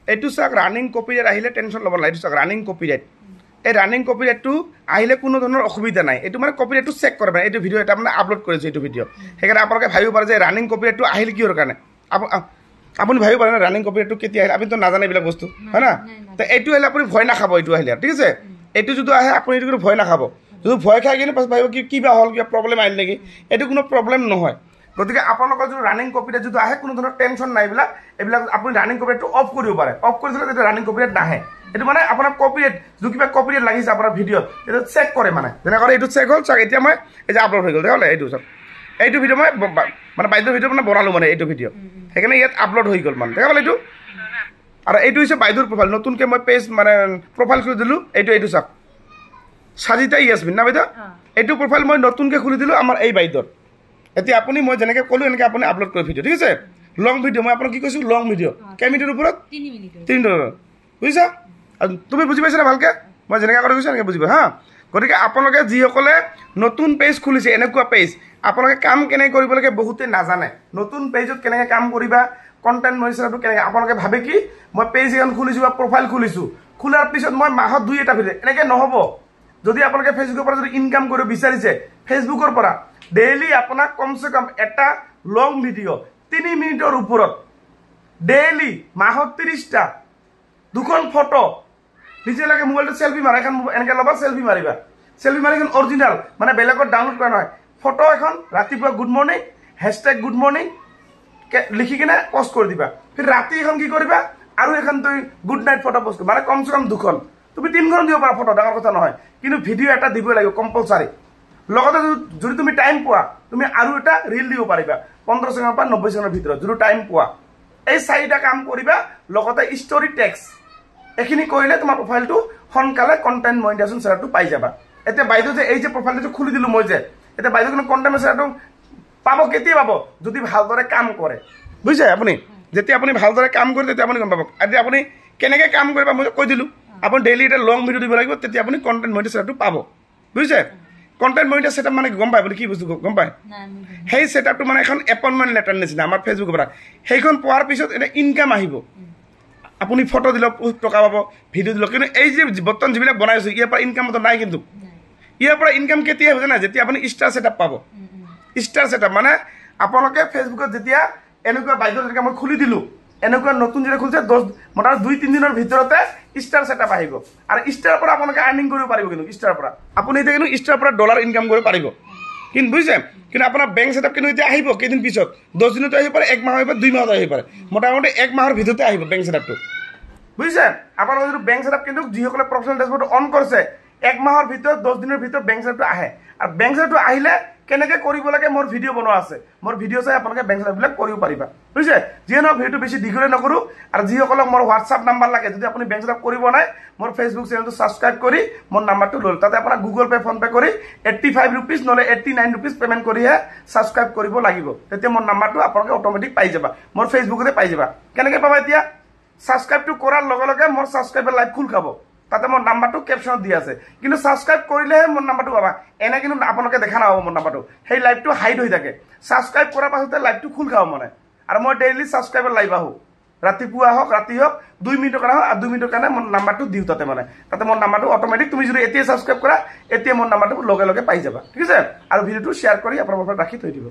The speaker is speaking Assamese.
এইটো চাওক ৰানিং কপিৰাইট আহিলে টেনশ্যন ল'ব নালাগে। এইটো চাওক ৰানিং কপিৰাইট, এই ৰানিং কপিৰাইটটো আহিলে কোনো ধৰণৰ অসুবিধা নাই। এইটো মানে কপিৰাইটটো চেক কৰে মানে। এইটো ভিডিঅ' এটা মানে আপলোড কৰিছোঁ এইটো ভিডিঅ', সেইকাৰণে আপোনালোকে ভাবিব পাৰে যে ৰানিং কপিৰাইটটো আহিল কিহৰ কাৰণে। আপুনি ভাবিব পাৰে না ৰানিং কপিৰাইটটো কেতিয়া আহিলে, আপুনিতো নাজানে এইবিলাক বস্তু হয় না। তো এইটো আহিলে আপুনি ভয় নাখাব, এইটো আহিলে ঠিক আছে। এইটো যদি আহে আপুনি এইটো ভয় নাখাব। যদি ভয় খাই কিনে পাছত ভাবিব কিবা হ'ল, কিবা প্ৰব্লেম আহিল নেকি, এইটো কোনো প্ৰব্লেম নহয়। গতিকে আপোনালোকৰ যদি ৰানিং কপিৰাইট যদি আহে কোনো ধৰণৰ টেনশ্যন নাই। এইবিলাক আপুনি ৰানিং কপিৰাইটটো অফ কৰিব পাৰে। অফ কৰি দিলে তেতিয়া ৰানিং কপিৰাইট নাহে। এইটো মানে আপোনাৰ কপিৰাইট যদি কিবা কপিৰাইট লাগিছে আপোনাৰ ভিডিঅ'ত, এইটো চেক কৰে মানে। যেনেকৈ এইটো চেক হ'ল চাওক, এতিয়া মই এই যে আপলোড হৈ গ'ল তেতিয়াহ'লে এইটো চাওক, এইটো ভিডিঅ' মই মানে বাইদেউৰ ভিডিঅ' মানে বনালোঁ মানে এইটো ভিডিঅ', সেইকাৰণে ইয়াত আপলোড হৈ গ'ল মানে তেতিয়াহ'লে এইটো। আৰু এইটো হৈছে বাইদেউৰ প্ৰফাইল, নতুনকৈ মই পেজ মানে প্ৰফাইল খুলি দিলোঁ। এইটো চাওক সাজিতা ইয়াসমিন না বাইদেউ, এইটো প্ৰফাইল মই নতুনকৈ খুলি দিলোঁ আমাৰ এই বাইদেউৰ। এতিয়া আপুনি মই যেনেকৈ ক'লোঁ এনেকৈ আপুনি আপলোড কৰি ভিডিঅ' ঠিক আছে। লং ভিডিঅ' মই আপোনাক কি কৈছোঁ, লং ভিডিঅ' কেইমিনিটৰ ওপৰত 3 মিনিটৰ, বুজিছা। আৰু তুমি বুজি পাইছা না ভালকৈ, মই যেনেকৈ কৰি কৈছোঁ এনেকৈ বুজিবা হা। গতিকে আপোনালোকে যিসকলে নতুন পেজ খুলিছে, এনেকুৱা পেজ আপোনালোকে কাম কেনেকৈ কৰিব লাগে বহুতে নাজানে। নতুন পেজত কেনেকৈ কাম কৰিবা, কণ্টেণ্ট মনিটৰিংটো কেনেকৈ, আপোনালোকে ভাবে কি মই পেজ এখন খুলিছোঁ বা প্ৰফাইল খুলিছোঁ, খোলাৰ পিছত মই মাহত 2-এটা ভিডিঅ', এনেকৈ নহ'ব। যদি আপোনালোকে ফেচবুকৰ পৰা যদি ইনকাম কৰিব বিচাৰিছে, ফেচবুকৰ পৰা ডেইলি আপোনাক কমচে কম এটা লং ভিডিঅ' 3 মিনিটৰ ওপৰত ডেইলি মাহত 30টা 2খন ফটো নিজে লাগে মোবাইলটো চেলফি মাৰা, এখন এনেকৈ ল'বা চেলফি মাৰিবা। চেলফি মাৰি এখন অৰিজিনেল মানে বেলেগত ডাউনলোড কৰা নহয়, ফটো এখন ৰাতিপুৱা good morning hashtag good morning লিখি কিনে পষ্ট কৰি দিবা। ফিৰ ৰাতি এখন কি কৰিবা আৰু এখন তুমি গুড নাইট ফটো পষ্ট কৰিবা, মানে কমচে কম 2খন, তুমি 3খন দিব পাৰা ফটো, ডাঙৰ কথা নহয়। কিন্তু ভিডিঅ' এটা দিবই লাগিব কম্পালচাৰি। লগতে যদি তুমি টাইম পোৱা তুমি আৰু এটা ৰিল দিব পাৰিবা 15 ছেকেণ্ডৰ পৰা 90 ছেকেণ্ডৰ ভিতৰত, যদি টাইম পোৱা। এই 4টা কাম কৰিবা, লগতে ষ্টৰি টেক্সট এইখিনি কৰিলে তোমাৰ প্ৰফাইলটো সোনকালে কণ্টেণ্ট মনিটাইজেশ্যন চেলাৰটো পাই যাবা। এতিয়া বাইদেউ যে এই যে প্ৰফাইলটো খুলি দিলোঁ মই যে, এতিয়া বাইদেউ কিন্তু কণ্টেণ্ট চেলাৰটো পাব কেতিয়া পাব, যদি ভালদৰে কাম কৰে, বুজিছে। আপুনি যেতিয়া আপুনি ভালদৰে কাম কৰে তেতিয়া আপুনি গম পাব। এতিয়া আপুনি কেনেকৈ কাম কৰিবা মই কৈ দিলোঁ। আপুনি ডেইলি এটা লং ভিডিঅ' দিব লাগিব, তেতিয়া আপুনি কণ্টেণ্ট মনিটাইজেশ্যনটো পাব, বুজিছে। কণ্টেণ্ট মনিটাইজেশ্যন ছেটআপ মানে গম পায় আপুনি কি বস্তু গম পায়, সেই ছেটআপটো মানে এখন এপইণ্টমেণ্ট লেটাৰ নিচিনা আমাৰ ফেচবুকৰ পৰা। সেইখন পোৱাৰ পিছত এটা ইনকাম আহিব, আপুনি ফটো দিলে টকা পাব, ভিডিঅ' দিলে। কিন্তু এই যে বৰ্তমান যিবিলাক বনাই আছোঁ ইয়াৰ পৰা ইনকামতো নাই। কিন্তু ইয়াৰ পৰা ইনকাম কেতিয়া হ'ব জানা, যেতিয়া আপুনি ষ্টাৰ ছেটআপ পাব। ষ্টাৰ ছেটআপ মানে আপোনালোকে ফেচবুকত যেতিয়া এনেকুৱা বাইদেউ যেনেকৈ মই খুলি দিলোঁ, এনেকুৱা নতুন যেতিয়া খুলিছে মোটামুটি 2-3 দিনৰ ভিতৰতে ষ্টাৰ ছেটআপ আহিব। আৰু ষ্টাৰৰ পৰা আপোনালোকে আৰ্নিং কৰিব পাৰিব। কিন্তু ষ্টাৰৰ পৰা আপুনি এতিয়া কিন্তু ষ্টাৰৰ পৰা ডলাৰ ইনকাম কৰিব পাৰিব, কিন্তু বুজিছে। কিন্তু আপোনাৰ বেংক ছেটআপ কিন্তু এতিয়া আহিব কেইদিন পিছত, 10 দিনতো আহিব পাৰে, 1 মাহ আহিব পাৰে, 2 মাহত আহিব পাৰে, মোটামুটি 1 মাহৰ ভিতৰতে আহিব বেংক ছেটআপটো, বুজিছে। আপোনালোকে যদি বেংক ছেটআপ কিন্তু যিসকলে প্ৰফেচনেল ডেছবৰ্ডটো অন কৰিছে 1 মাহৰ ভিতৰত 10 দিনৰ ভিতৰত বেংক ছেটআপটো আহে। আৰু বেংক ছেটআপটো আহিলে কেনেকৈ কৰিব লাগে মোৰ ভিডিঅ' বনোৱা আছে, মোৰ ভিডিঅ' চাই আপোনালোকে বেংক ছেটআপবিলাক কৰিব পাৰিবা, বুজিছে। যিয়ে নহওক ভিডিঅ'টো বেছি দীঘলে নকৰোঁ। আৰু যিসকলক মোৰ হোৱাটছআপ নাম্বাৰ লাগে, যদি আপুনি বেংক ছেটআপ কৰিব নাই, মোৰ ফেচবুক চেনেলটো ছাবস্ক্ৰাইব কৰি মোৰ নাম্বাৰটো লৈ, তাতে আপোনাৰ গুগল পে' ফোন পে' কৰি 85 ৰুপিজ নহ'লে 89 ৰুপিজ পে'মেণ্ট কৰিহে ছাবস্ক্ৰাইব কৰিব লাগিব। তেতিয়া মোৰ নাম্বাৰটো আপোনালোকে অট'মেটিক পাই যাবা, মোৰ ফেচবুকতে পাই যাবা। কেনেকৈ পাবা এতিয়া, ছাবস্ক্ৰাইবটো কৰাৰ লগে লগে মোৰ ছাবস্ক্ৰাইবাৰ লাইভ খোল খাব, তাতে মোৰ নাম্বাৰটো কেপশ্যনত দিয়া আছে। কিন্তু ছাবস্ক্ৰাইব কৰিলেহে মোৰ নাম্বাৰটো পাবা, এনে কিন্তু আপোনালোকে দেখা নাপাব মোৰ নাম্বাৰটো, সেই লাইভটো হাইড হৈ থাকে। ছাবস্ক্ৰাইব কৰাৰ পাছতে লাইভটো খোল খাব মানে। আৰু মই ডেইলি ছাবস্ক্ৰাইবাৰ লাইভ আহোঁ, ৰাতিপুৱা হওক ৰাতি হওক, 2 মিনিটৰ কাৰণে হওক, আৰু 2 মিনিটৰ কাৰণে মোৰ নাম্বাৰটো দিওঁ তাতে মানে। তাতে মোৰ নাম্বাৰটো অট'মেটিক, তুমি যদি এতিয়া ছাবস্ক্ৰাইব কৰা এতিয়া মোৰ নাম্বাৰটো লগে লগে পাই যাবা, ঠিক আছে। আৰু ভিডিঅ'টো শ্বেয়াৰ কৰি আপোনাৰ ৰাখি থৈ দিব।